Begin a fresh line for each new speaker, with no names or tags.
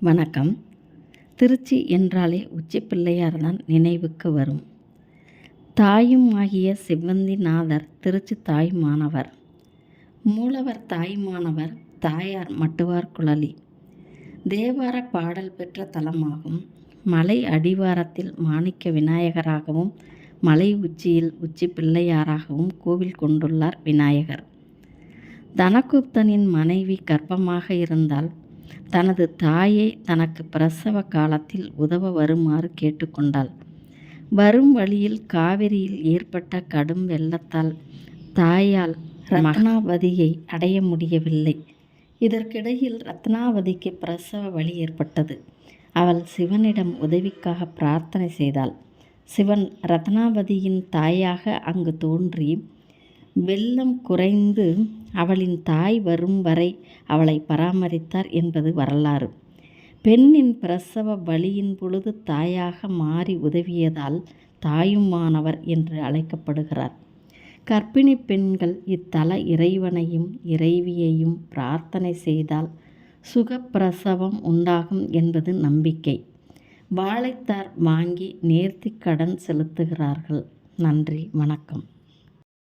வணக்கம். திருச்சி என்றாலே உச்சி பிள்ளையார் தான் நினைவுக்கு வரும். தாயும் ஆகிய செவ்வந்திநாதர் திருச்சி தாயுமானவர். மூலவர் தாயுமானவர், தாயார் மட்டுவார் குழலி. தேவார பாடல் பெற்ற தலமாகும். மலை அடிவாரத்தில் மாணிக்க விநாயகராகவும் மலை உச்சியில் உச்சி பிள்ளையாராகவும் கோவில் கொண்டுள்ளார் விநாயகர். தனகுப்தனின் மனைவி கர்ப்பமாக இருந்தால் தனது தாயை தனக்கு பிரசவ காலத்தில் உதவ வருமாறு கேட்டுக்கொண்டாள். வரும் வழியில் காவிரியில் ஏற்பட்ட கடும் வெள்ளத்தால் தாயால் ரத்னாவதியை அடைய முடியவில்லை. இதற்கிடையில் ரத்னாவதிக்கு பிரசவ வலி ஏற்பட்டது. அவள் சிவனிடம் உதவிக்காக பிரார்த்தனை செய்தாள். சிவன் ரத்னாவதியின் தாயாக அங்கு தோன்றி வெள்ளம் குறைந்து அவளின் தாய் வரும் வரை அவளை பராமரித்தார் என்பது வரலாறு. பெண்ணின் பிரசவ வலியின் பொழுது தாயாக மாறி உதவியதால் தாயுமானவர் என்று அழைக்கப்படுகிறார். கர்ப்பிணி பெண்கள் இத்தல இறைவனையும் இறைவியையும் பிரார்த்தனை செய்தால் சுகப்பிரசவம் உண்டாகும் என்பது நம்பிக்கை. வாழைத்தார் வாங்கி நேர்த்திக் கடன் செலுத்துகிறார்கள். நன்றி, வணக்கம்.